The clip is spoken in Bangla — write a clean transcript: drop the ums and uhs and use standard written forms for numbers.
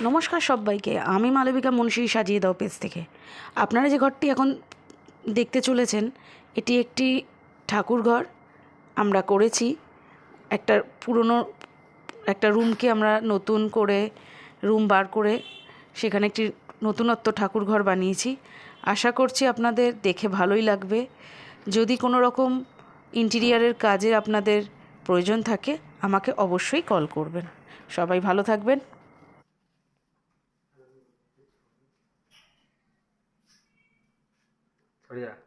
নমস্কার সবাইকে, আমি মালবিকা মুন্সি সাজিয়ে দাও পেজ থেকে। আপনারা যে ঘরটি এখন দেখতে চলেছেন এটি একটি ঠাকুর ঘর আমরা করেছি। একটা পুরনো একটা রুমকে আমরা নতুন করে রুম বার করে সেখানে একটি নতুনত্ব ঠাকুর ঘর বানিয়েছি। আশা করছি আপনাদের দেখে ভালোই লাগবে। যদি কোনো রকম ইন্টিরিয়ারের কাজে আপনাদের প্রয়োজন থাকে আমাকে অবশ্যই কল করবেন। সবাই ভালো থাকবেন। बढ़िया।